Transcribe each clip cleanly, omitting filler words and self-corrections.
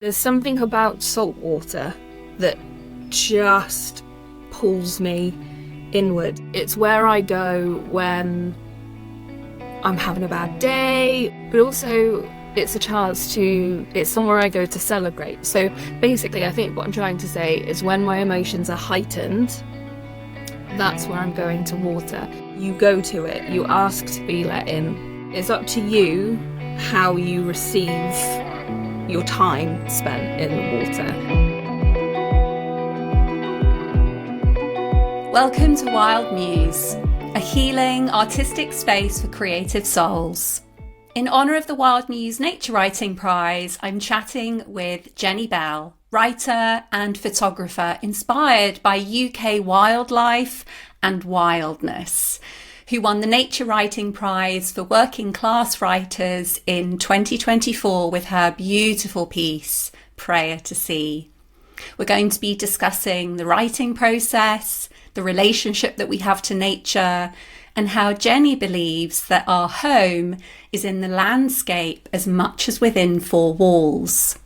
There's something about saltwater that just pulls me inward. It's where I go when I'm having a bad day, but also it's somewhere I go to celebrate. So basically, I think what I'm trying to say is when my emotions are heightened, that's where I'm going to water. You go to it, you ask to be let in. It's up to you how you receive your time spent in the water. Welcome to Wild Muse, a healing, artistic space for creative souls. In honour of the Wild Muse Nature Writing Prize, I'm chatting with JENI Bell, writer and photographer inspired by UK wildlife and wildness, who won the Nature Writing Prize for Working Class Writers in 2024 with her beautiful piece, Prayer to Sea. We're going to be discussing the writing process, the relationship that we have to nature, and how JENI believes that our home is in the landscape as much as within four walls.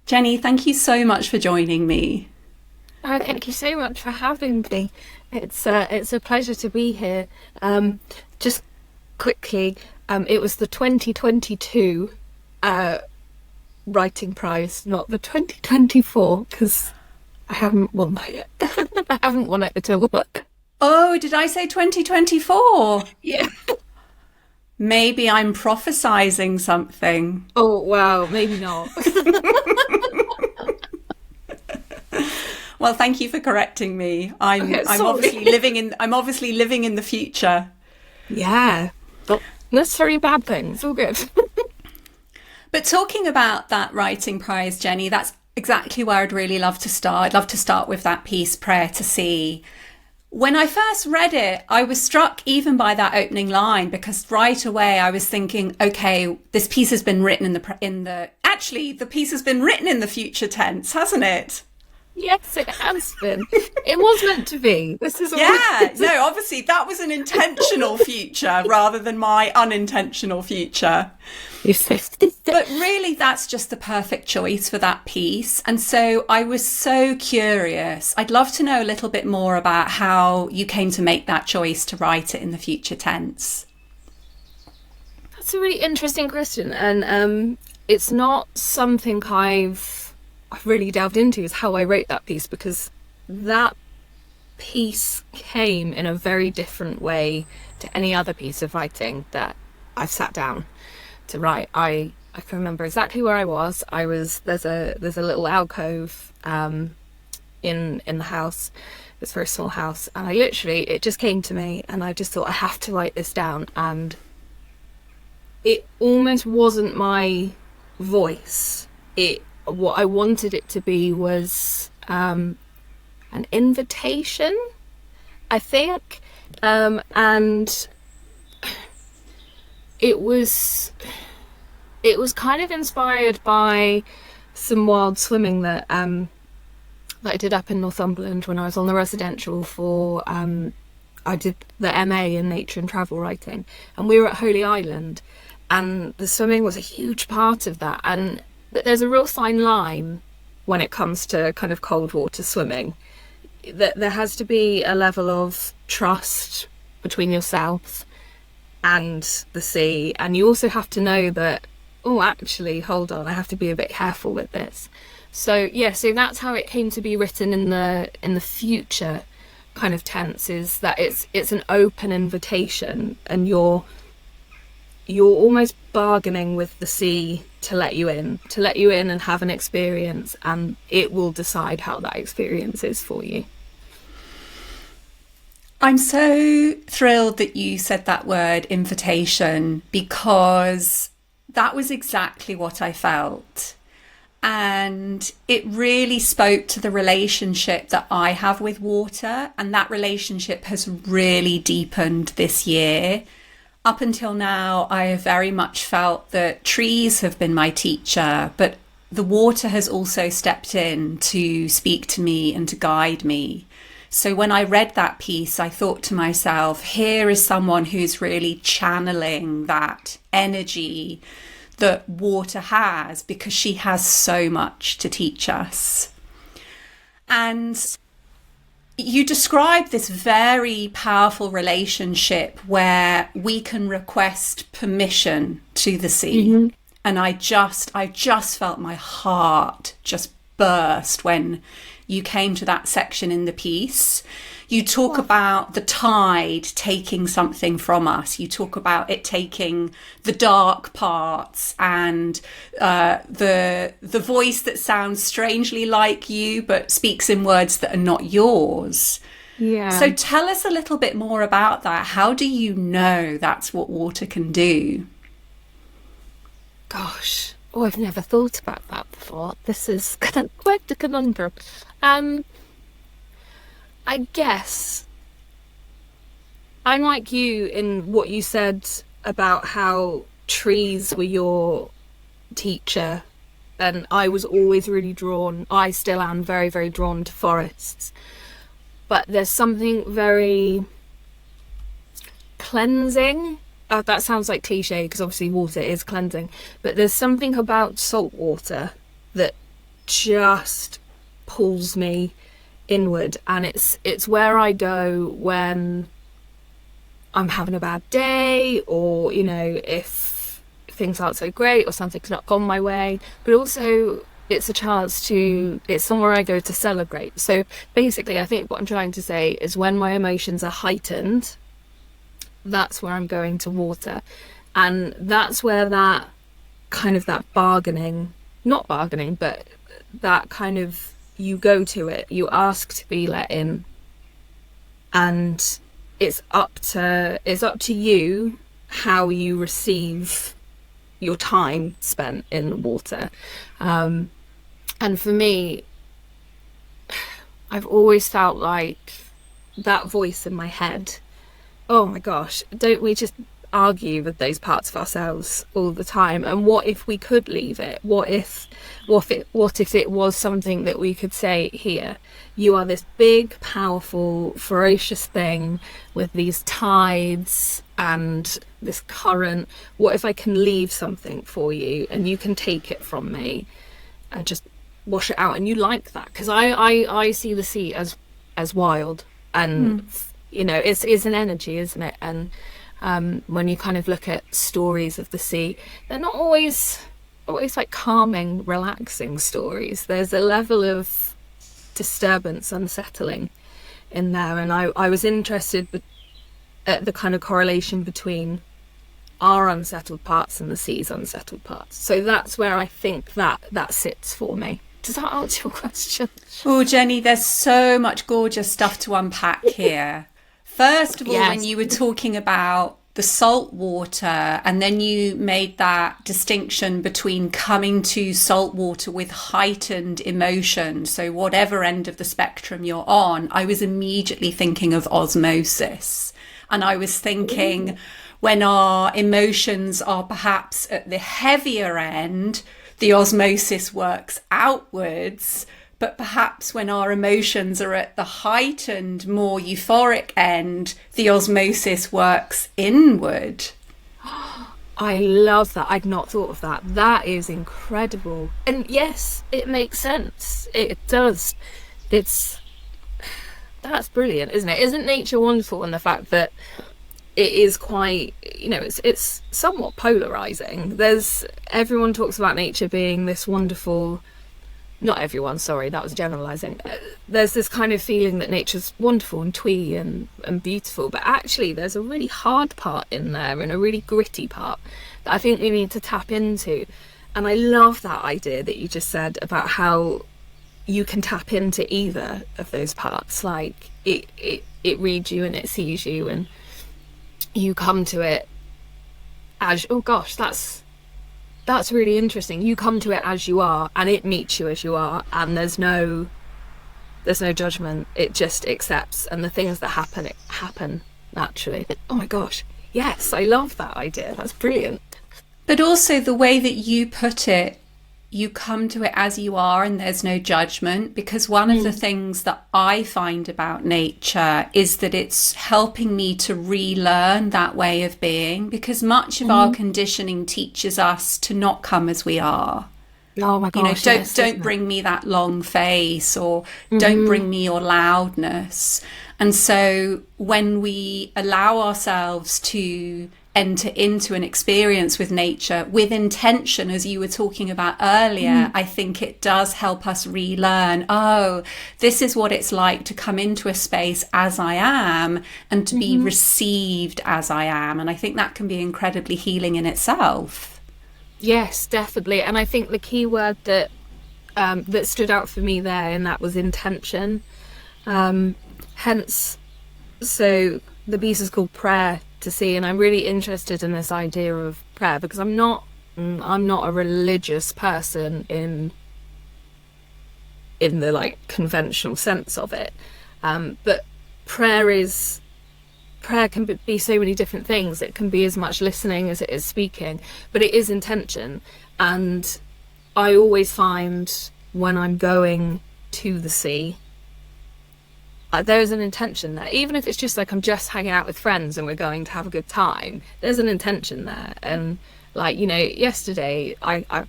JENI, thank you so much for joining me. Oh, thank you so much for having me. It's a pleasure to be here. Just quickly, it was the 2022 writing prize, not the 2024, because I haven't won that yet. I haven't won it at all. Oh, did I say 2024? Yeah. Maybe I'm prophesizing something. Oh, wow, maybe not. Well, thank you for correcting me. I'm obviously living in the future. Yeah. Not necessarily a bad thing. It's all good. But talking about that writing prize, JENI, that's exactly where I'd really love to start. I'd love to start with that piece, Prayer to Sea. When I first read it, I was struck even by that opening line, because right away I was thinking, okay, this piece has been written the piece has been written in the future tense, hasn't it? Yes, it has been. It was meant to be. This is No, obviously that was an intentional future rather than my unintentional future. But really, that's just the perfect choice for that piece. And so I was so curious. I'd love to know a little bit more about how you came to make that choice to write it in the future tense. That's a really interesting question. And it's not something I've really delved into, is how I wrote that piece, because that piece came in a very different way to any other piece of writing that I've sat down to write. I can remember exactly where I was. There's a little alcove in the house, this very small house, and it just came to me, and I just thought, I have to write this down. And it almost wasn't my voice. What I wanted it to be was an invitation, I think, and it was kind of inspired by some wild swimming that I did up in Northumberland when I was on the residential for I did the MA in nature and travel writing, and we were at Holy Island, and the swimming was a huge part of that. And there's a real fine line when it comes to kind of cold water swimming. That there has to be a level of trust between yourself and the sea, and you also have to know that, oh, actually, hold on, I have to be a bit careful with this. So that's how it came to be written in the future kind of tense, is that it's an open invitation, and you're almost bargaining with the sea to let you in and have an experience, and it will decide how that experience is for you. I'm so thrilled that you said that word, invitation, because that was exactly what I felt. And it really spoke to the relationship that I have with water, and that relationship has really deepened this year. Up until now, I have very much felt that trees have been my teacher, but the water has also stepped in to speak to me and to guide me. So when I read that piece, I thought to myself, here is someone who's really channeling that energy, that water has, because she has so much to teach us. And you describe this very powerful relationship where we can request permission to the sea. Mm-hmm. And I just felt my heart just burst when you came to that section in the piece. You talk about the tide taking something from us. You talk about it taking the dark parts and the voice that sounds strangely like you but speaks in words that are not yours. Yeah. So tell us a little bit more about that. How do you know that's what water can do? Gosh, I've never thought about that before. This is quite a conundrum. I guess I'm like you in what you said about how trees were your teacher, and I was always really drawn, I still am very, very drawn to forests. But there's something very cleansing. That sounds like cliche because obviously water is cleansing, but there's something about salt water that just pulls me inward, and it's where I go when I'm having a bad day, or if things aren't so great or something's not gone my way, but also it's somewhere I go to celebrate. So basically I think what I'm trying to say is when my emotions are heightened, that's where I'm going to water, and that's where that kind of that not bargaining, but that kind of, you go to it, you ask to be let in, and it's up to you how you receive your time spent in water. And for me, I've always felt like that voice in my head, oh my gosh, don't we just argue with those parts of ourselves all the time? And what if we could leave it? What if it was something that we could say, here, you are this big, powerful, ferocious thing with these tides and this current. What if I can leave something for you and you can take it from me and just wash it out? And you like that? Because I see the sea as wild, and it's an energy, isn't it? And when you kind of look at stories of the sea, they're not always like calming, relaxing stories. There's a level of disturbance, unsettling in there, and I was interested at the kind of correlation between our unsettled parts and the sea's unsettled parts. So that's where I think that sits for me. Does that answer your question? Oh, JENI, there's so much gorgeous stuff to unpack here. First of all, yes. When you were talking about the salt water, and then you made that distinction between coming to salt water with heightened emotion, so whatever end of the spectrum you're on, I was immediately thinking of osmosis. And I was thinking, when our emotions are perhaps at the heavier end, the osmosis works outwards. But perhaps when our emotions are at the heightened, more euphoric end, the osmosis works inward. I love that. I'd not thought of that. That is incredible. And yes, it makes sense. It does. That's brilliant, isn't it? Isn't nature wonderful in the fact that it is quite, it's somewhat polarizing. Everyone talks about nature being this wonderful. Not everyone, sorry, that was generalising. There's this kind of feeling that nature's wonderful and twee and beautiful, but actually there's a really hard part in there and a really gritty part that I think we need to tap into. And I love that idea that you just said about how you can tap into either of those parts. Like it reads you and it sees you, and you come to it as, oh gosh, that's really interesting. You come to it as you are, and it meets you as you are, and there's no judgment. It just accepts, and the things that happen naturally. Oh my gosh, yes, I love that idea. That's brilliant. But also the way that you put it you come to it as you are and there's no judgment, because one of the things that I find about nature is that it's helping me to relearn that way of being, because much of our conditioning teaches us to not come as we are. Oh my gosh, Don't bring me that long face, or don't bring me your loudness. And so when we allow ourselves to enter into an experience with nature with intention, as you were talking about earlier, I think it does help us relearn, oh, this is what it's like to come into a space as I am and to be received as I am. And I think that can be incredibly healing in itself. Yes, definitely. And I think the key word that that stood out for me there, and that was intention. Hence, so the piece is called Prayer to See, and I'm really interested in this idea of prayer, because I'm not a religious person in the like conventional sense of it, but prayer can be so many different things. It can be as much listening as it is speaking, but it is intention. And I always find when I'm going to the sea, there's an intention there. Even if it's just like I'm just hanging out with friends and we're going to have a good time, there's an intention there. And like, you know, yesterday I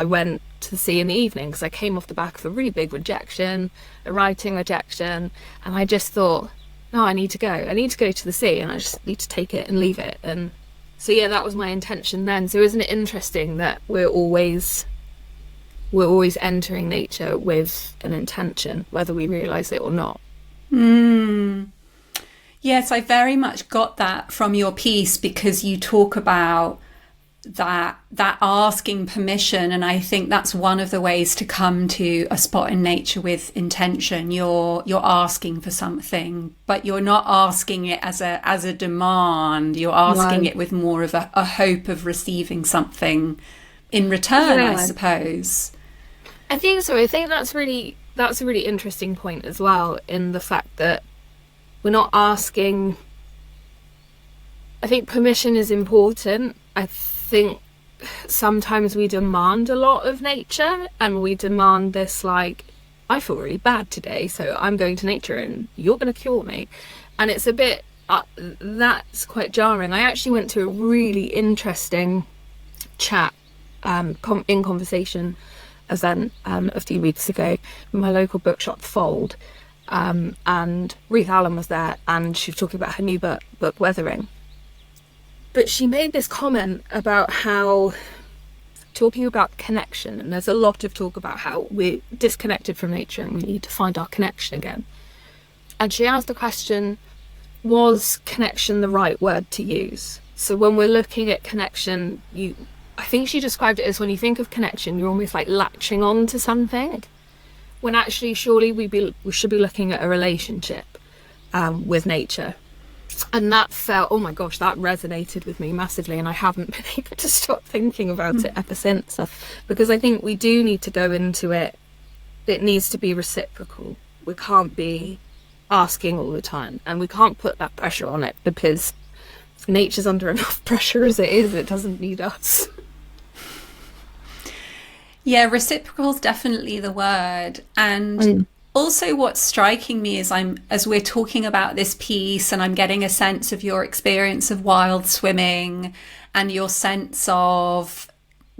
went to the sea in the evening because I came off the back of a really big rejection, a writing rejection, and I just thought, no, I need to go to the sea, and I just need to take it and leave it. And so yeah, that was my intention then. So isn't it interesting that we're always entering nature with an intention, whether we realize it or not? Yes, I very much got that from your piece, because you talk about that asking permission, and I think that's one of the ways to come to a spot in nature with intention. You're asking for something, but you're not asking it as a demand. You're asking it with more of a hope of receiving something in return, I suppose. I think so. I think that's a really interesting point as well, in the fact that we're not asking. I think permission is important. I think sometimes we demand a lot of nature, and we demand this, like, I feel really bad today, so I'm going to nature and you're going to cure me. And it's a bit, that's quite jarring. I actually went to a really interesting chat, in conversation event a few weeks ago in my local bookshop, Fold, and Ruth Allen was there, and she was talking about her new book Weathering. But she made this comment about how, talking about connection, and there's a lot of talk about how we're disconnected from nature and we need to find our connection again. And she asked the question, was connection the right word to use? So when we're looking at connection, I think she described it as, when you think of connection, you're almost like latching on to something, when actually surely we should be looking at a relationship with nature. And that felt, oh my gosh, that resonated with me massively, and I haven't been able to stop thinking about it ever since, because I think we do need to go into it. It needs to be reciprocal. We can't be asking all the time, and we can't put that pressure on it, because nature's under enough pressure as it is. It doesn't need us. Yeah, reciprocal is definitely the word. And also what's striking me is, as we're talking about this piece, and I'm getting a sense of your experience of wild swimming and your sense of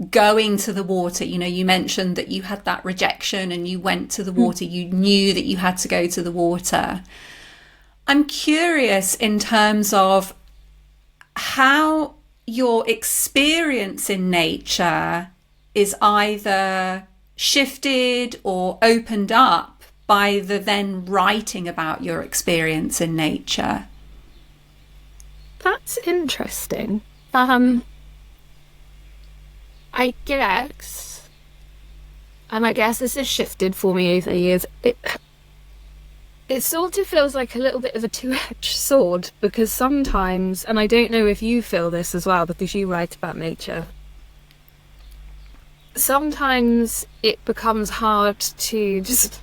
going to the water. You know, you mentioned that you had that rejection and you went to the water. You knew that you had to go to the water. I'm curious in terms of how your experience in nature is either shifted or opened up by the then writing about your experience in nature. That's interesting. I guess this has shifted for me over the years. It sort of feels like a little bit of a two-edged sword, because sometimes, and I don't know if you feel this as well because you write about nature, sometimes it becomes hard to just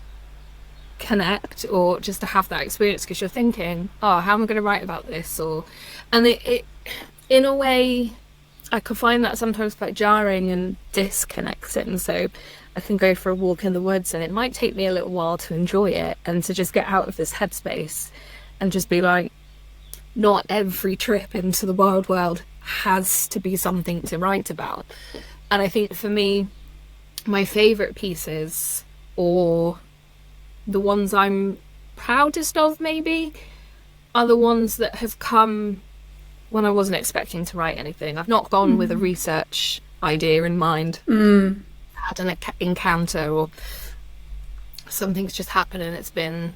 connect or just to have that experience, because you're thinking, oh, how am I going to write about this? And it in a way, I could find that sometimes quite jarring and disconnecting. So I can go for a walk in the woods and it might take me a little while to enjoy it and to just get out of this headspace and just be like, not every trip into the wild world has to be something to write about. And I think for me, my favourite pieces, or the ones I'm proudest of maybe, are the ones that have come when I wasn't expecting to write anything. I've not gone with a research idea in mind, had an encounter, or something's just happened and it's been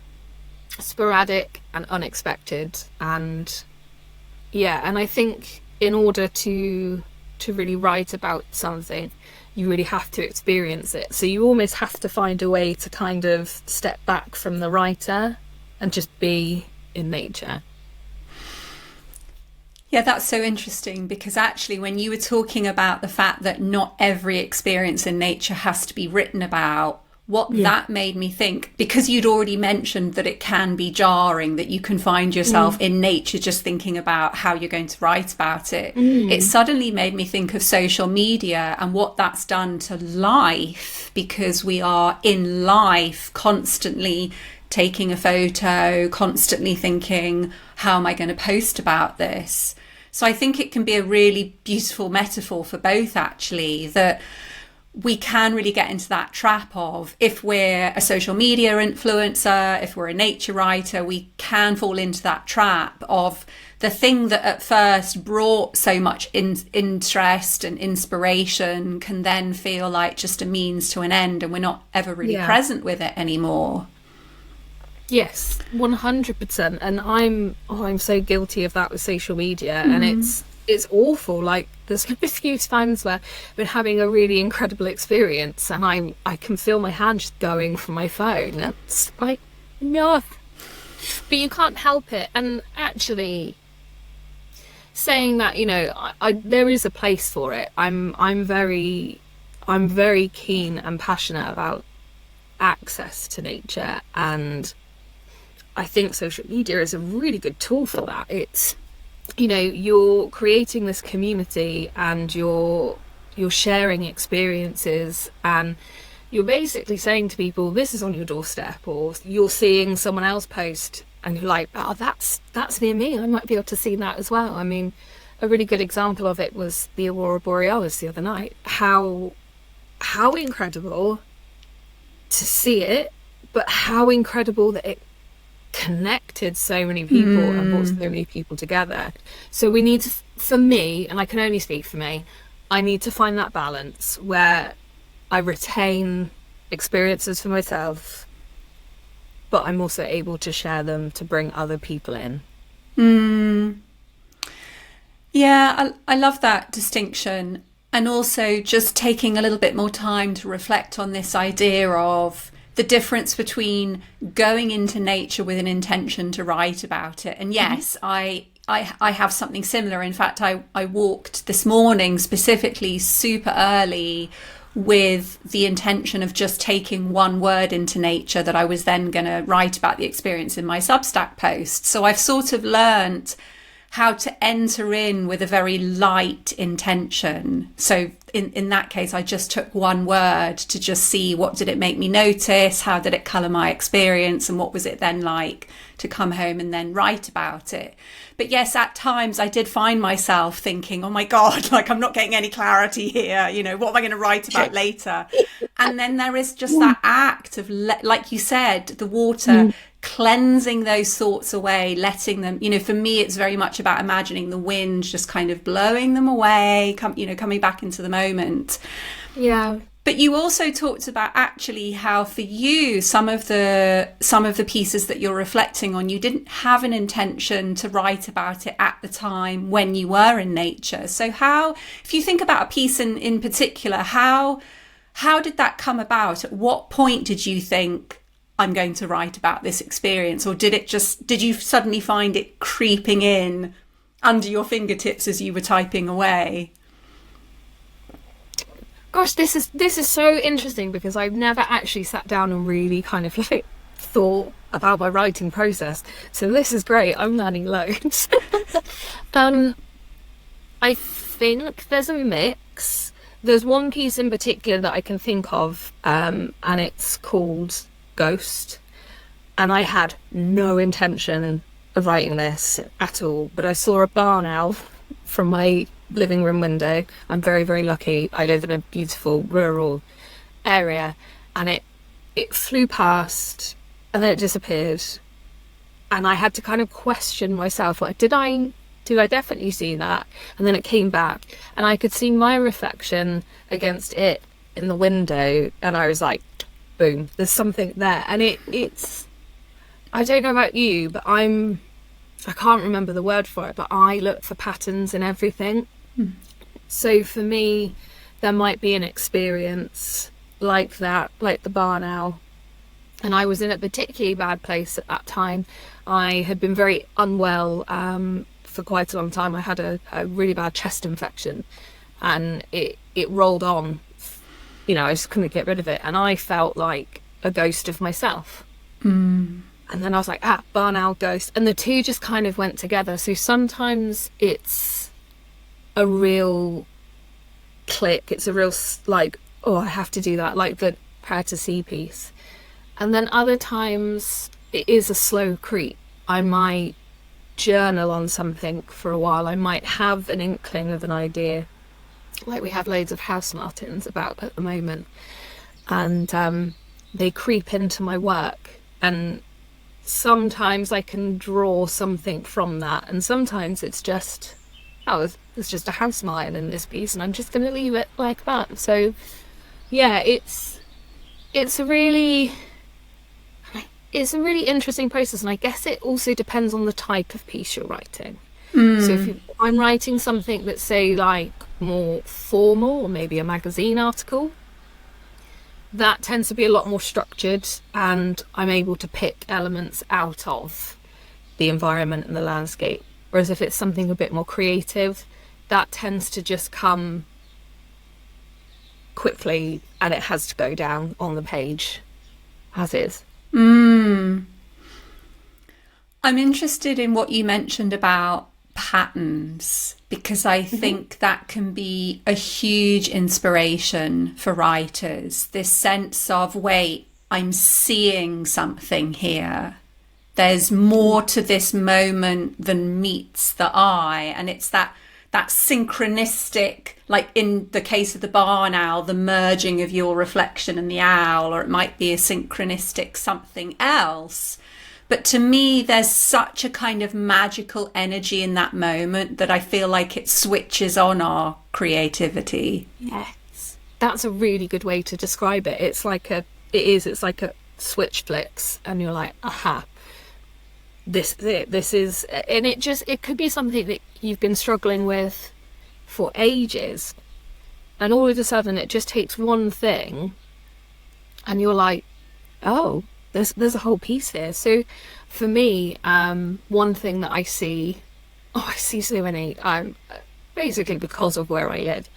sporadic and unexpected. And yeah, and I think in order to really write about something, you really have to experience it. So you almost have to find a way to kind of step back from the writer and just be in nature. Yeah, that's so interesting, because actually when you were talking about the fact that not every experience in nature has to be written about, what that made me think, because you'd already mentioned that it can be jarring, that you can find yourself in nature just thinking about how you're going to write about it. It suddenly made me think of social media and what that's done to life, because we are in life constantly taking a photo, constantly thinking, how am I going to post about this? So I think it can be a really beautiful metaphor for both, actually, that we can really get into that trap of, if we're a social media influencer, if we're a nature writer, we can fall into that trap of the thing that at first brought so much interest and inspiration can then feel like just a means to an end, and we're not ever really present with it anymore. Yes, 100%. And I'm so guilty of that with social media, and it's awful. Like, there's a few times where I've been having a really incredible experience and I can feel my hand just going from my phone. It's like, no, but you can't help it. And actually saying that, you know, I there is a place for it. I'm very keen and passionate about access to nature, and I think social media is a really good tool for that. It's, you know, you're creating this community and you're sharing experiences, and you're basically saying to people, this is on your doorstep, or you're seeing someone else post and you're like, oh, that's near me, I might be able to see that as well. I mean, a really good example of it was the aurora borealis the other night. How incredible to see it, but how incredible that it connected so many people and brought so many people together. So we need to, for me, and I can only speak for me, I need to find that balance where I retain experiences for myself, but I'm also able to share them to bring other people in. Yeah, I love that distinction. And also just taking a little bit more time to reflect on this idea of the difference between going into nature with an intention to write about it. And yes, I have something similar. In fact, I walked this morning specifically super early with the intention of just taking one word into nature that I was then going to write about the experience in my Substack post. So I've sort of learnt how to enter in with a very light intention. So in that case, I just took one word to just see, what did it make me notice? How did it colour my experience? And what was it then like to come home and then write about it? But yes, at times I did find myself thinking, oh my God, like I'm not getting any clarity here. You know, what am I going to write about later? And then there is just that act of, like you said, the water cleansing those thoughts away, letting them, you know, for me, it's very much about imagining the wind just kind of blowing them away, coming back into the moment. Yeah. But you also talked about actually how for you, some of the pieces that you're reflecting on, you didn't have an intention to write about it at the time when you were in nature. So how, if you think about a piece in particular, how did that come about? At what point did you think, I'm going to write about this experience? Or did you suddenly find it creeping in under your fingertips as you were typing away? Gosh, this is so interesting, because I've never actually sat down and really kind of like thought about my writing process. So this is great. I'm learning loads. I think there's a mix. There's one piece in particular that I can think of, and it's called Ghost. And I had no intention of writing this at all, but I saw a barn owl from my living room window. I'm very, very lucky. I live in a beautiful rural area, and it flew past and then it disappeared. And I had to kind of question myself, like, did I definitely see that? And then it came back and I could see my reflection against it in the window, and I was like, boom, there's something there. And it's, I don't know about you, but I can't remember the word for it, but I look for patterns in everything. So for me, there might be an experience like that, like the barn owl. And I was in a particularly bad place at that time. I had been very unwell for quite a long time. I had a really bad chest infection, and it rolled on. You know, I just couldn't get rid of it. And I felt like a ghost of myself. And then I was like, barn owl, ghost. And the two just kind of went together. So sometimes it's a real click. It's a real, like, oh, I have to do that, like the Prayer to Sea piece. And then other times it is a slow creep. I might journal on something for a while. I might have an inkling of an idea, like we have loads of house martins about at the moment. And they creep into my work. And sometimes I can draw something from that. And sometimes it's just, there's just a house martin in this piece, and I'm just going to leave it like that. So yeah, it's a really interesting process, and I guess it also depends on the type of piece you're writing. So if I'm writing something that's, say, like more formal, or maybe a magazine article, that tends to be a lot more structured, and I'm able to pick elements out of the environment and the landscape. Whereas if it's something a bit more creative, that tends to just come quickly, and it has to go down on the page as is. I'm interested in what you mentioned about patterns, because I think that can be a huge inspiration for writers. This sense of, wait, I'm seeing something here. There's more to this moment than meets the eye. And it's that synchronistic, like in the case of the barn owl, the merging of your reflection and the owl, or it might be a synchronistic something else. But to me, there's such a kind of magical energy in that moment that I feel like it switches on our creativity. Yes, that's a really good way to describe it. It's like a switch flicks, and you're like, aha, this is, and it could be something that you've been struggling with for ages, and all of a sudden it just takes one thing, and you're like, oh, there's a whole piece here. So for me, one thing that I see so many, basically because of where I live,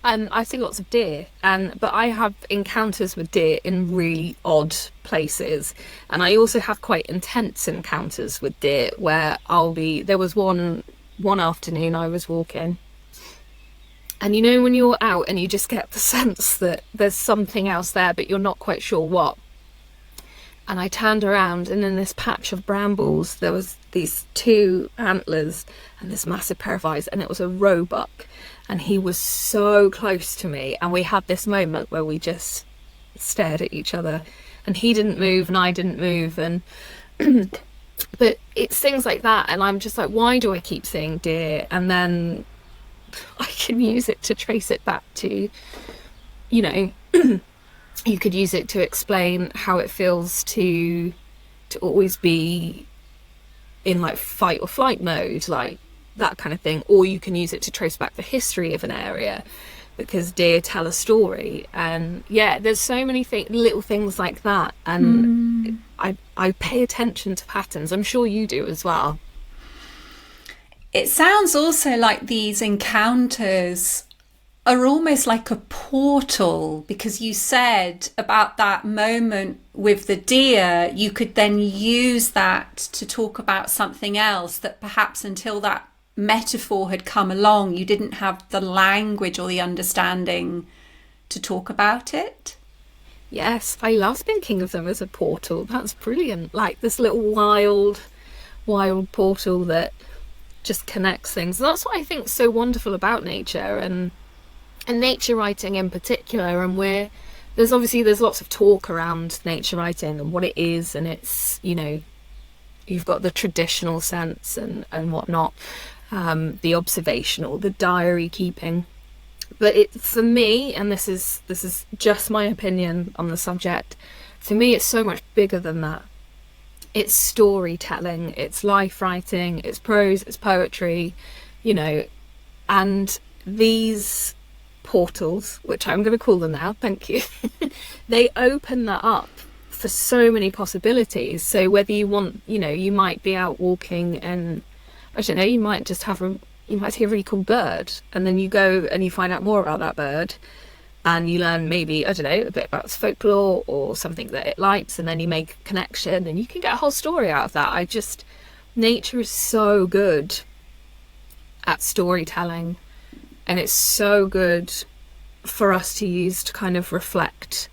I see lots of deer, but I have encounters with deer in really odd places, and I also have quite intense encounters with deer where there was one afternoon I was walking, and you know when you're out and you just get the sense that there's something else there but you're not quite sure what. And I turned around, and in this patch of brambles there was these two antlers and this massive pair of eyes, and it was a roebuck, and he was so close to me, and we had this moment where we just stared at each other, and he didn't move and I didn't move, and but it's things like that, and I'm just like, why do I keep seeing deer? And then I can use it to trace it back to, you know, you could use it to explain how it feels to always be in like fight or flight mode, like that kind of thing. Or you can use it to trace back the history of an area, because deer tell a story. And yeah, there's so many little things like that. And I pay attention to patterns. I'm sure you do as well. It sounds also like these encounters are almost like a portal, because you said about that moment with the deer, you could then use that to talk about something else that perhaps until that metaphor had come along, you didn't have the language or the understanding to talk about it? Yes, I love thinking of them as a portal. That's brilliant. Like this little wild portal that just connects things. And that's what I think is so wonderful about nature and nature writing in particular. And there's lots of talk around nature writing and what it is, and it's, you know, you've got the traditional sense and whatnot, the observational, the diary keeping. But for me, and this is just my opinion on the subject, for me it's so much bigger than that. It's storytelling, it's life writing, it's prose, it's poetry, you know, and these portals, which I'm going to call them now, thank you, they open that up for so many possibilities. So whether you want, you know, you might be out walking and, I don't know, you might see a really cool bird, and then you go and you find out more about that bird, and you learn maybe, I don't know, a bit about its folklore or something that it likes, and then you make a connection and you can get a whole story out of that. Nature is so good at storytelling, and it's so good for us to use to kind of reflect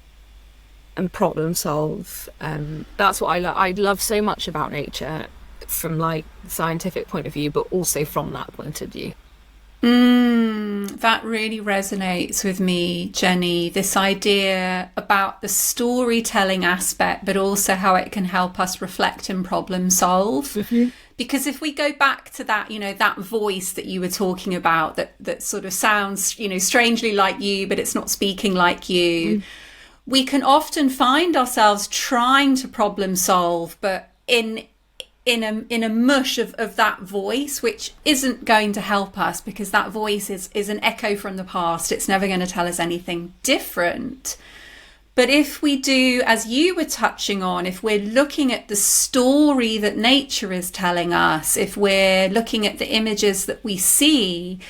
and problem solve. That's what I love so much about nature, from like the scientific point of view, but also from that point of view. That really resonates with me, Jenny, this idea about the storytelling aspect, but also how it can help us reflect and problem solve. Mm-hmm. Because if we go back to that, you know, that voice that you were talking about, that sort of sounds, you know, strangely like you, but it's not speaking like you, we can often find ourselves trying to problem solve, but in a mush of that voice, which isn't going to help us, because that voice is an echo from the past. It's never going to tell us anything different. But if we do, as you were touching on, if we're looking at the story that nature is telling us, if we're looking at the images that we see,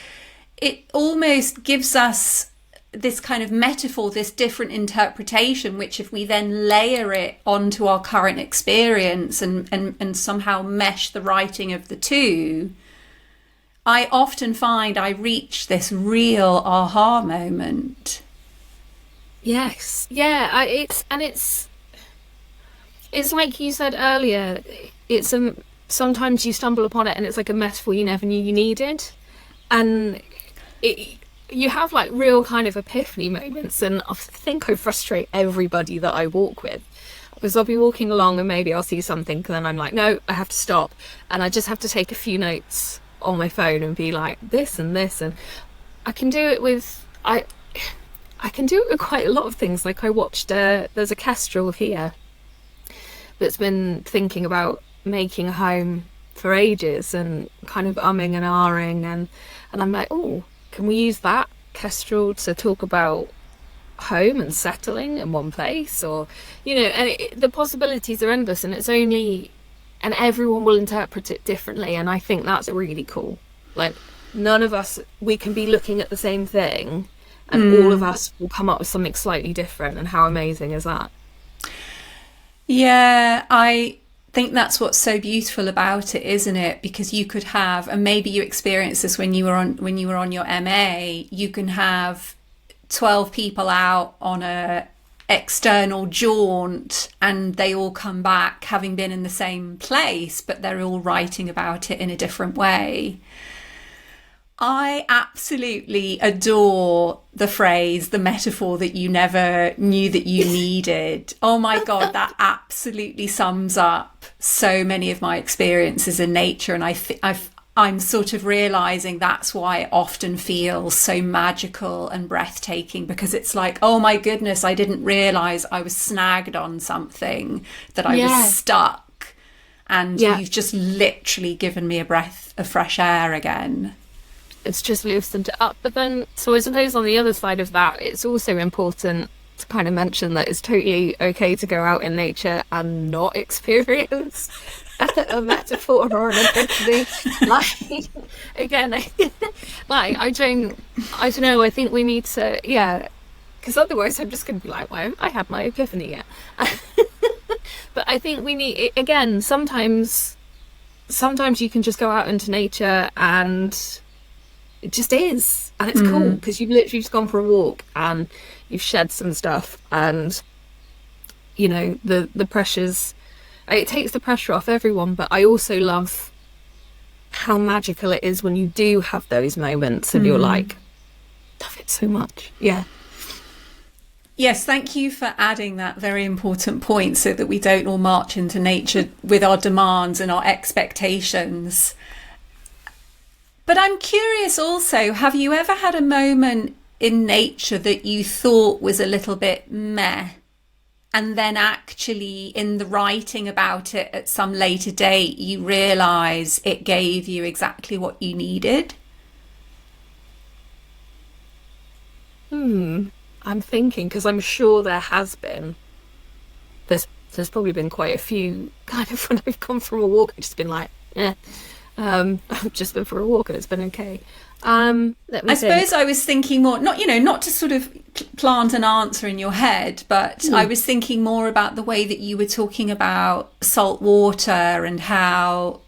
it almost gives us this kind of metaphor, this different interpretation, which if we then layer it onto our current experience and somehow mesh the writing of the two, I often find I reach this real aha moment. Yes, yeah, it's like you said earlier, it's sometimes you stumble upon it and it's like a metaphor you never knew you needed, and you have like real kind of epiphany moments. And I think I frustrate everybody that I walk with, because I'll be walking along and maybe I'll see something and then I'm like, no, I have to stop, and I just have to take a few notes on my phone and be like this and this. And I can do it with I can do it with quite a lot of things. Like I watched there's a kestrel here that's been thinking about making a home for ages and kind of umming and ahhing, and I'm like, oh, can we use that kestrel to talk about home and settling in one place? Or, you know, and the possibilities are endless, and and everyone will interpret it differently. And I think that's really cool. Like, none of us, we can be looking at the same thing and all of us will come up with something slightly different. And how amazing is that? Yeah, I think that's what's so beautiful about it, isn't it? Because you could have, and maybe you experienced this when you were on your MA, you can have 12 people out on a external jaunt and they all come back having been in the same place, but they're all writing about it in a different way. I absolutely adore the phrase, the metaphor that you never knew that you needed. Oh my God, that absolutely sums up so many of my experiences in nature. And I'm sort of realizing that's why it often feels so magical and breathtaking, because it's like, oh my goodness, I didn't realize I was snagged on something, that I was stuck. And you've just literally given me a breath of fresh air again. It's just loosened it up. But then, so I suppose on the other side of that, it's also important to kind of mention that it's totally okay to go out in nature and not experience a metaphor or an epiphany. Like, again, like, I don't know, I think we need to, because otherwise I'm just going to be like, why haven't I had my epiphany yet? But I think we need, again, sometimes sometimes you can just go out into nature and it just is, and it's cool because you've literally just gone for a walk and you've shed some stuff, and you know, the pressures, it takes the pressure off everyone. But I also love how magical it is when you do have those moments and you're like, love it so much. Yeah. Yes, thank you for adding that very important point so that we don't all march into nature with our demands and our expectations. But I'm curious also, have you ever had a moment in nature that you thought was a little bit meh, and then actually in the writing about it at some later date, you realise it gave you exactly what you needed? I'm thinking, because I'm sure there has been. There's probably been quite a few kind of when I've gone for a walk, I've just been like, I've just been for a walk and it's been okay. I suppose I was thinking more, not to sort of plant an answer in your head, but I was thinking more about the way that you were talking about salt water and how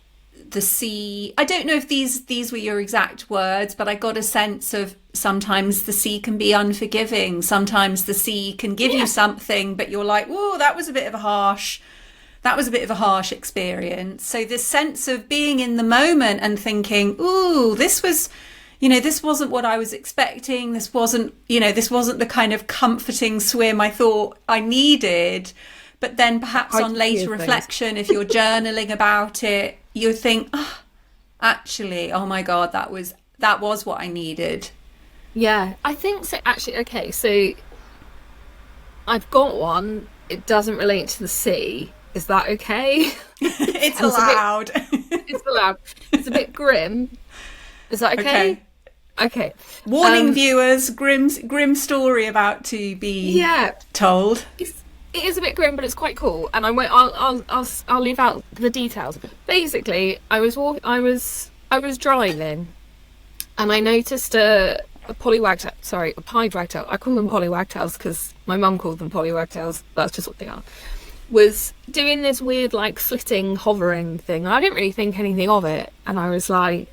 the sea, I don't know if these were your exact words, but I got a sense of sometimes the sea can be unforgiving. Sometimes the sea can give you something, but you're like, whoa, that was a bit of a harsh experience. So this sense of being in the moment and thinking, ooh, this wasn't what I was expecting. This wasn't the kind of comforting swim I thought I needed. But then perhaps on later reflection, if you're journaling about it, you think, actually, oh my God, that was what I needed. Yeah, I think so. Actually, okay, so I've got one. It doesn't relate to the sea. Is that okay? It's allowed. It's allowed. It's a bit grim. Is that okay? Okay. Warning viewers, grim story about to be told. It is a bit grim, but it's quite cool. And I'll leave out the details. Basically, I was driving, and I noticed a pied wagtail. I call them polywagtails because my mum called them polywagtails. That's just what they are. Was doing this weird, like, flitting, hovering thing. And I didn't really think anything of it. And I was like,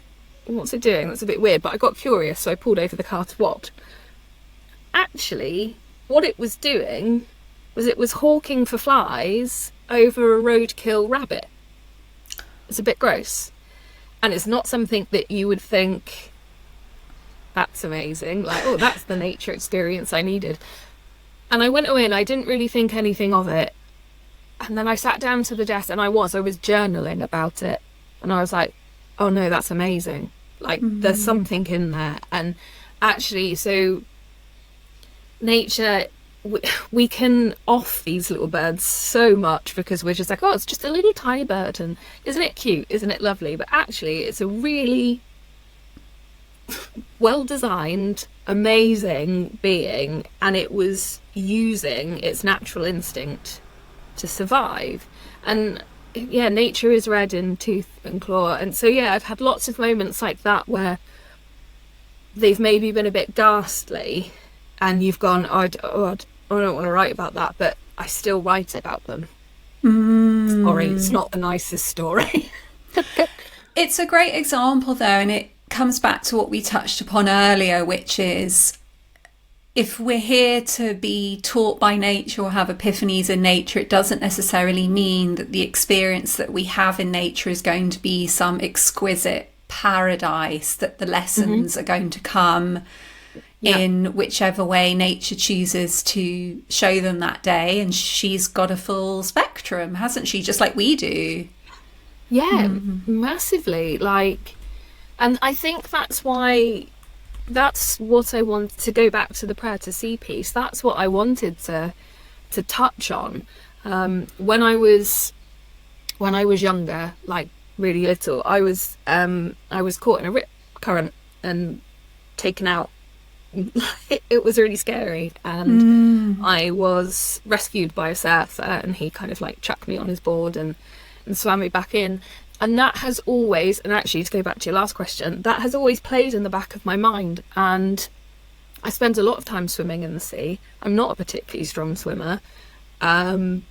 what's it doing? That's a bit weird. But I got curious, so I pulled over the car to watch. Actually, what it was doing was it was hawking for flies over a roadkill rabbit. It's a bit gross. And it's not something that you would think, that's amazing. Like, oh, that's the nature experience I needed. And I went away and I didn't really think anything of it. And then I sat down to the desk and I was journaling about it. And I was like, oh no, that's amazing. Like, there's something in there. And actually, so nature, we can off these little birds so much because we're just like, oh, it's just a little tiny bird. And isn't it cute? Isn't it lovely? But actually, it's a really well-designed, amazing being. And it was using its natural instinct to survive. And yeah, nature is red in tooth and claw. And so yeah, I've had lots of moments like that where they've maybe been a bit ghastly and you've gone, I don't want to write about that, but I still write about them. Sorry, it's not the nicest story. It's a great example though, and it comes back to what we touched upon earlier, which is if we're here to be taught by nature or have epiphanies in nature, it doesn't necessarily mean that the experience that we have in nature is going to be some exquisite paradise, that the lessons are going to come in whichever way nature chooses to show them that day. And she's got a full spectrum, hasn't she? Just like we do. Yeah, massively. Like, and I think that's what I wanted to go back to the prayer to sea piece. That's what I wanted to touch on. When I was younger, like really little, I was caught in a rip current and taken out. It was really scary, and I was rescued by a surfer, and he kind of like chucked me on his board and swam me back in. And that has always, and actually to go back to your last question, that has always played in the back of my mind. And I spend a lot of time swimming in the sea. I'm not a particularly strong swimmer. And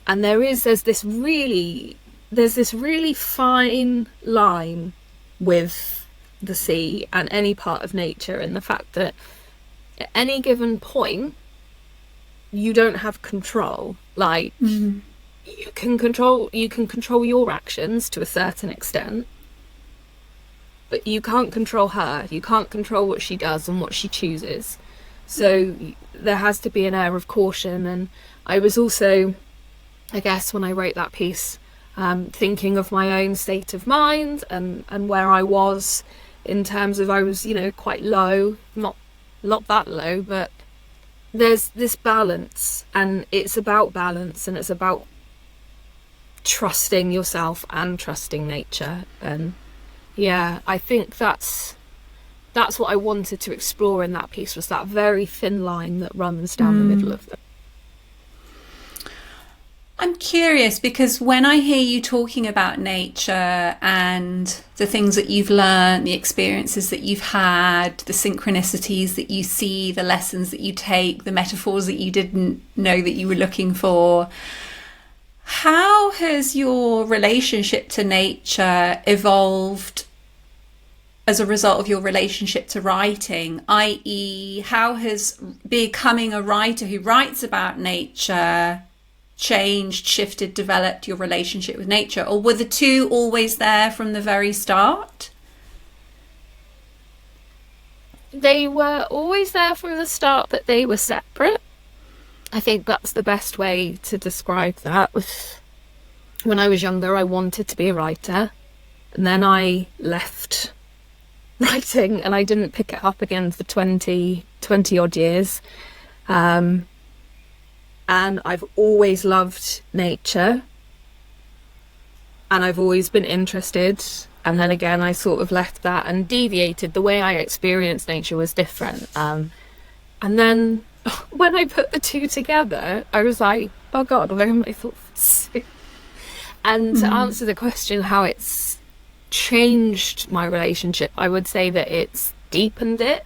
there's this really there's this really fine line with the sea and any part of nature, and the fact that at any given point you don't have control. Like, you can control your actions to a certain extent, but you can't control her. You can't control what she does and what she chooses. So there has to be an air of caution. And I was also, I guess, when I wrote that piece, thinking of my own state of mind and where I was in terms of, I was, quite low, not that low, but there's this balance, and it's about balance, and it's about trusting yourself and trusting nature. And yeah, I think that's what I wanted to explore in that piece, was that very thin line that runs down the middle of them. I'm curious, because when I hear you talking about nature and the things that you've learned, the experiences that you've had, the synchronicities that you see, the lessons that you take, the metaphors that you didn't know that you were looking for, how has your relationship to nature evolved as a result of your relationship to writing? I.e., how has becoming a writer who writes about nature changed, shifted, developed your relationship with nature? Or were the two always there from the very start? They were always there from the start, but they were separate. I think that's the best way to describe that. When I was younger, I wanted to be a writer, and then I left writing and I didn't pick it up again for 20 odd years. And I've always loved nature, and I've always been interested. And then again, I sort of left that and deviated. The way I experienced nature was different. And then when I put the two together, I was like, oh God, where are my thoughts? And to answer the question, how it's changed my relationship, I would say that it's deepened it.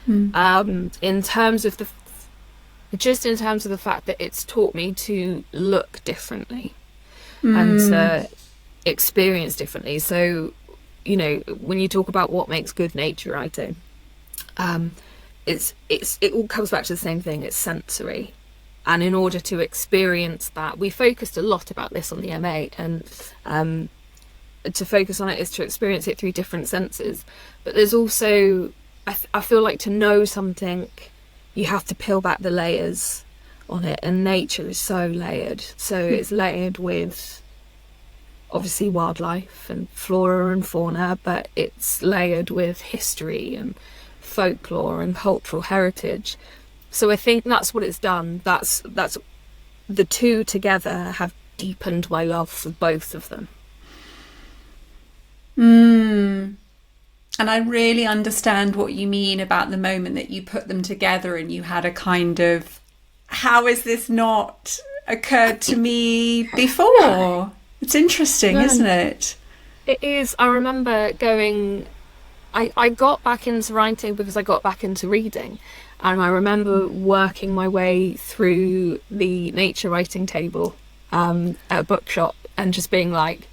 In terms of the fact that it's taught me to look differently and to experience differently. So, when you talk about what makes good nature writing, it all comes back to the same thing. It's sensory. And in order to experience that, we focused a lot about this on the M8, and to focus on it is to experience it through different senses. But there's also, I feel like, to know something, you have to peel back the layers on it, and nature is so layered. So it's layered with obviously wildlife and flora and fauna, but it's layered with history and folklore and cultural heritage. So I think that's what it's done. That's the two together have deepened my love for both of them. And I really understand what you mean about the moment that you put them together and you had a kind of, how has this not occurred to me before? It's interesting, isn't it? It is. I remember I got back into writing because I got back into reading. And I remember working my way through the nature writing table at a bookshop and just being like,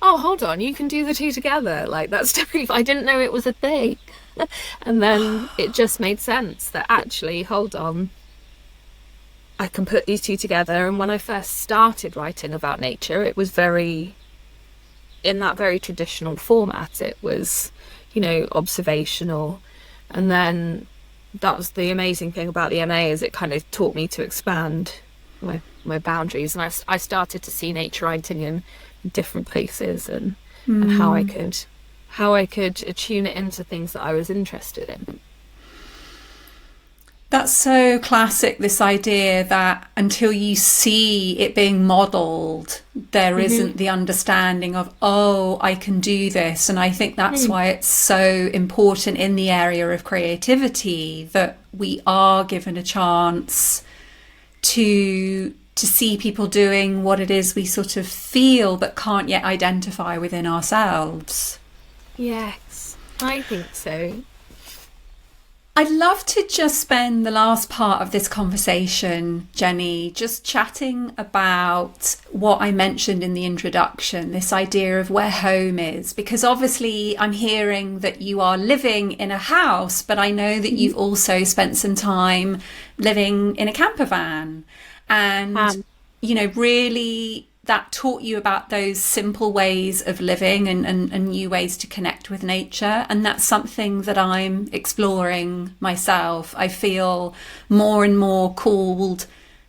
oh, hold on, you can do the two together. Like, that's different. I didn't know it was a thing. And then it just made sense that actually, hold on, I can put these two together. And when I first started writing about nature, it was in that very traditional format. It was, observational. And then that was the amazing thing about the MA, is it kind of taught me to expand my boundaries. And I started to see nature writing in different places, and how I could attune it into things that I was interested in. That's so classic, this idea that until you see it being modelled, there isn't the understanding of, oh, I can do this. And I think that's why it's so important in the area of creativity that we are given a chance to see people doing what it is we sort of feel but can't yet identify within ourselves. Yes, I think so. I'd love to just spend the last part of this conversation, Jenny, just chatting about what I mentioned in the introduction, this idea of where home is, because obviously I'm hearing that you are living in a house, but I know that you've also spent some time living in a camper van and, really that taught you about those simple ways of living and new ways to connect with nature. And that's something that I'm exploring myself. I feel more and more called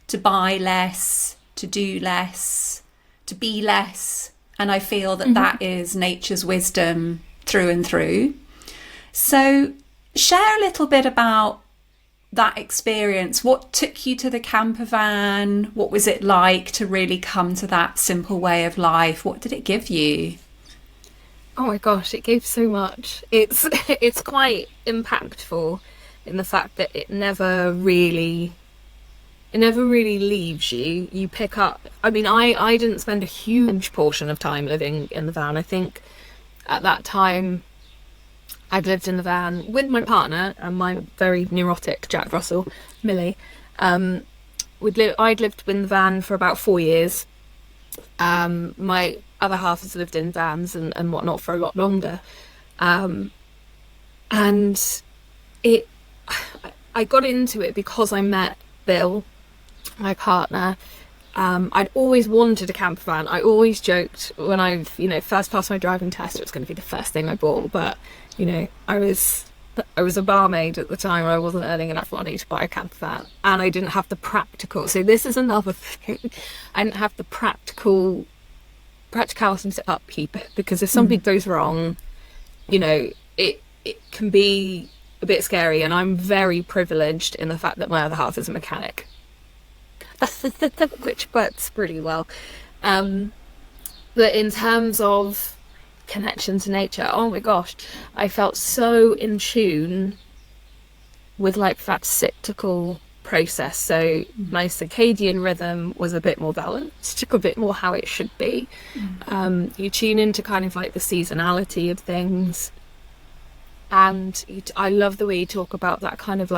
to buy less, to do less, to be less. And I feel that that is nature's wisdom through and through. So share a little bit about that experience. What took you to the camper van? What was it like to really come to that simple way of life? What did it give you? Oh my gosh, it gave so much. It's quite impactful in the fact that it never really leaves you. You pick up, I mean, I didn't spend a huge portion of time living in the van. I think at that time I'd lived in the van with my partner and my very neurotic Jack Russell, Millie. I'd lived in the van for about 4 years. My other half has lived in vans and whatnot for a lot longer. And I got into it because I met Bill, my partner. I'd always wanted a camper van. I always joked when I first passed my driving test, it was going to be the first thing I bought, but I was a barmaid at the time. I wasn't earning enough money to buy a camper van, and I didn't have the practical. So this is another thing. I didn't have the practicality to upkeep it, because if something goes wrong, it can be a bit scary. And I'm very privileged in the fact that my other half is a mechanic, which works pretty well. But in terms of connection to nature, oh my gosh, I felt so in tune with that cyclical process. So my circadian rhythm was a bit more balanced, a bit more how it should be. You tune into kind of the seasonality of things, and I love the way you talk about that kind of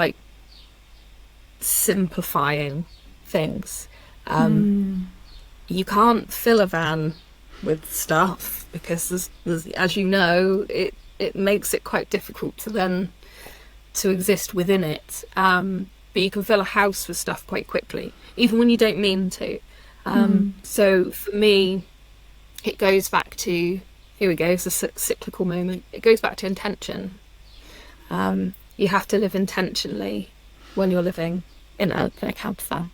simplifying things. You can't fill a van with stuff, because there's as you know, it makes it quite difficult to exist within it. But you can fill a house with stuff quite quickly, even when you don't mean to. So for me, it goes back to, here we go, it's a cyclical moment. It goes back to intention. You have to live intentionally when you're living in a camper van.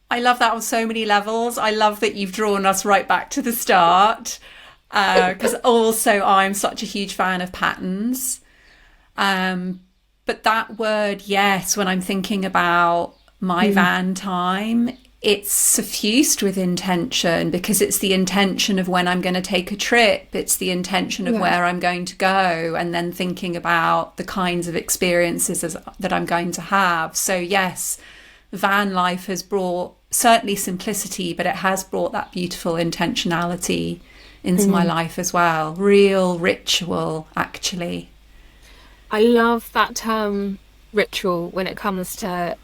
I love that on so many levels. I love that you've drawn us right back to the start, because also I'm such a huge fan of patterns. But that word, yes, when I'm thinking about my van time, it's suffused with intention, because it's the intention of when I'm going to take a trip. It's the intention of where I'm going to go, and then thinking about the kinds of experiences that I'm going to have. So yes, van life has brought certainly simplicity, but it has brought that beautiful intentionality into my life as well. Real ritual, actually. I love that term ritual when it comes to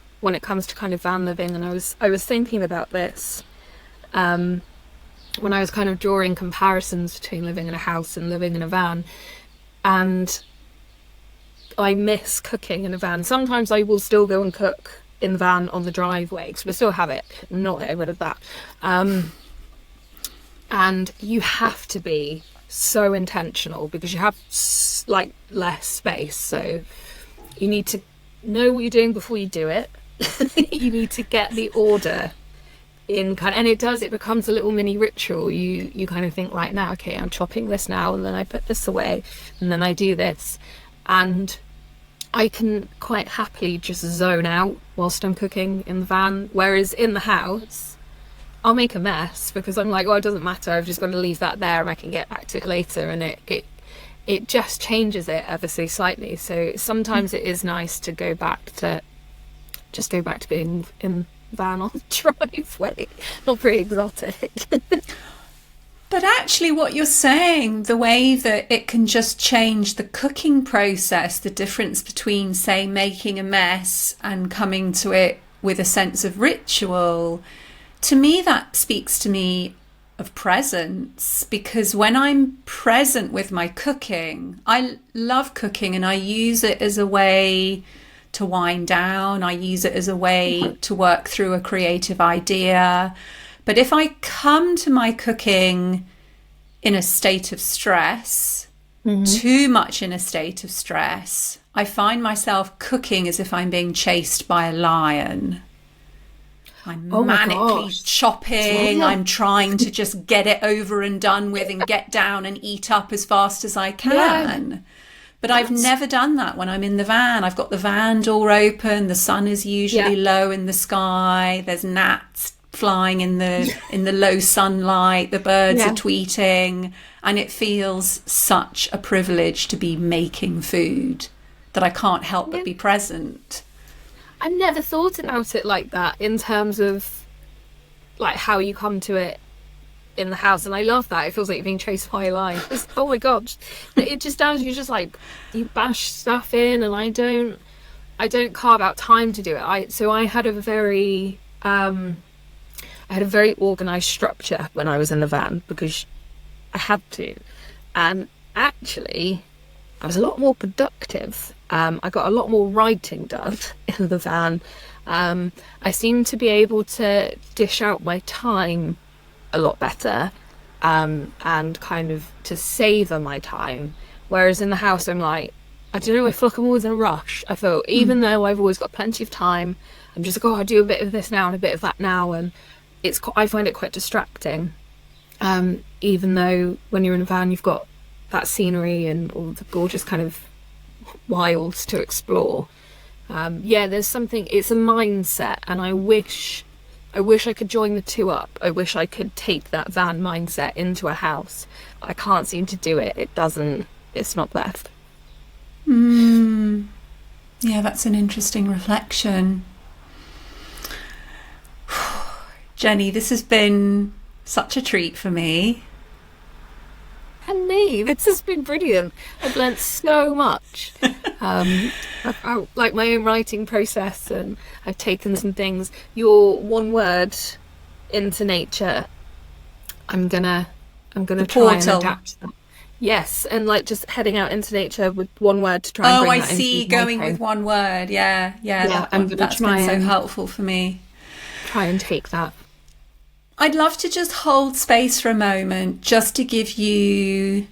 kind of van living. And I was thinking about this when I was kind of drawing comparisons between living in a house and living in a van. And I miss cooking in a van. Sometimes I will still go and cook in the van on the driveway, because we still have it, not getting rid of that. And you have to be so intentional, because you have less space. So you need to know what you're doing before you do it. You need to get the order in and it becomes a little mini ritual. You kind of think, right now, okay, I'm chopping this now, and then I put this away, and then I do this. And I can quite happily just zone out whilst I'm cooking in the van, whereas in the house I'll make a mess, because I'm like, well, it doesn't matter, I've just got to leave that there and I can get back to it later. And it just changes it ever so slightly. So sometimes it is nice to go back to being in the van on the driveway. Not very exotic. But actually what you're saying, the way that it can just change the cooking process, the difference between, say, making a mess and coming to it with a sense of ritual, to me that speaks to me of presence, because when I'm present with my cooking, I love cooking and I use it as a way to wind down. I use it as a way to work through a creative idea. But if I come to my cooking in a state of stress, too much in a state of stress, I find myself cooking as if I'm being chased by a lion. I'm manically chopping. Yeah. I'm trying to just get it over and done with and get down and eat up as fast as I can. Yeah. But I've never done that when I'm in the van. I've got the van door open. The sun is usually low in the sky. There's gnats flying in the low sunlight. The birds are tweeting. And it feels such a privilege to be making food that I can't help but be present. I never thought about it like that in terms of like how you come to it in the house, and I love that. It feels like you're being chased by a lion. Oh my god, it just does. You just like you bash stuff in, and I don't carve out time to do it. I had a very organized structure when I was in the van because I had to, and actually I was a lot more productive. I got a lot more writing done in the van. I seemed to be able to dish out my time a lot better, and kind of to savour my time. Whereas in the house, I'm like, I don't know, I feel like I'm always in a rush. I feel, even though I've always got plenty of time, I'm just like, oh, I do a bit of this now and a bit of that now, and I find it quite distracting. Even though when you're in a van, you've got that scenery and all the gorgeous kind of wilds to explore. There's something, it's a mindset, and I wish I could join the two up. I wish I could take that van mindset into a house. I can't seem to do it. It's not best. Yeah, that's an interesting reflection. JENI, this has been such a treat for me. And me, this has been brilliant. I've learnt so much. I like my own writing process, and I've taken some things. Your one word into nature, I'm gonna try and adapt that. Yes, and like just heading out into nature with one word to try and bring that into. Oh, I see, going with one word. Yeah, that's been so helpful for me. Try and take that. I'd love to just hold space for a moment, just to give you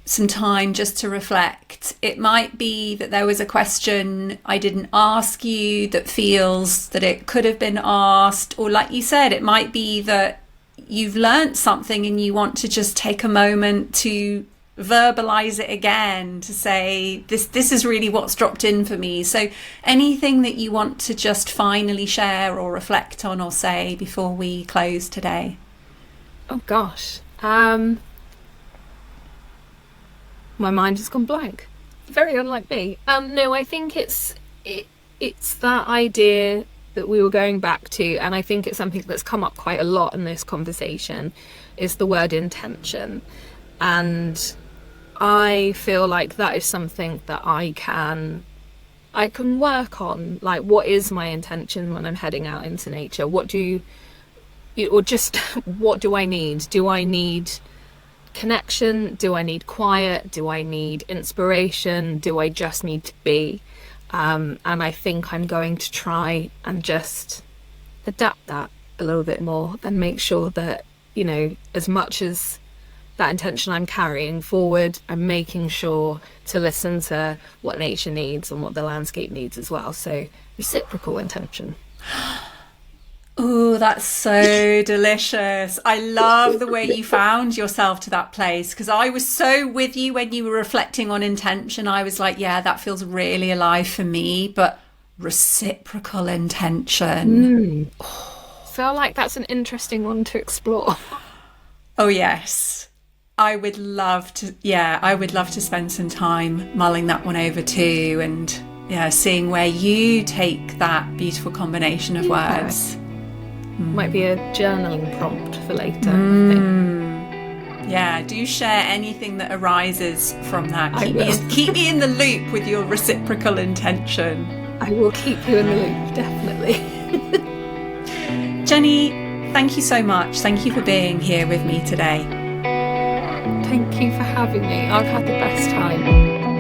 some time just to reflect. It might be that there was a question I didn't ask you that feels that it could have been asked, or like you said, it might be that you've learnt something and you want to just take a moment to verbalize it again, to say this is really what's dropped in for me. So anything that you want to just finally share or reflect on or say before we close today? Oh gosh, my mind has gone blank. Very unlike me. No, I think it's that idea that we were going back to, and I think it's something that's come up quite a lot in this conversation, is the word intention. And I feel like that is something that I can work on. Like, what is my intention when I'm heading out into nature? What do I need? Do I need connection? Do I need quiet? Do I need inspiration? Do I just need to be? And I think I'm going to try and just adapt that a little bit more and make sure that, as much as that intention I'm carrying forward, I'm making sure to listen to what nature needs and what the landscape needs as well. So reciprocal intention. Oh, that's so delicious. I love the way you found yourself to that place, because I was so with you when you were reflecting on intention. I was like, yeah, that feels really alive for me, but reciprocal intention. Feel like that's an interesting one to explore. Oh, yes. I would love to spend some time mulling that one over too, and seeing where you take that beautiful combination of words. Might be a journaling prompt for later, I think. Yeah, do share anything that arises from that. Keep me in the loop with your reciprocal intention. I will keep you in the loop, definitely. JENI, thank you so much. Thank you for being here with me today. Thank you for having me. I've had the best time.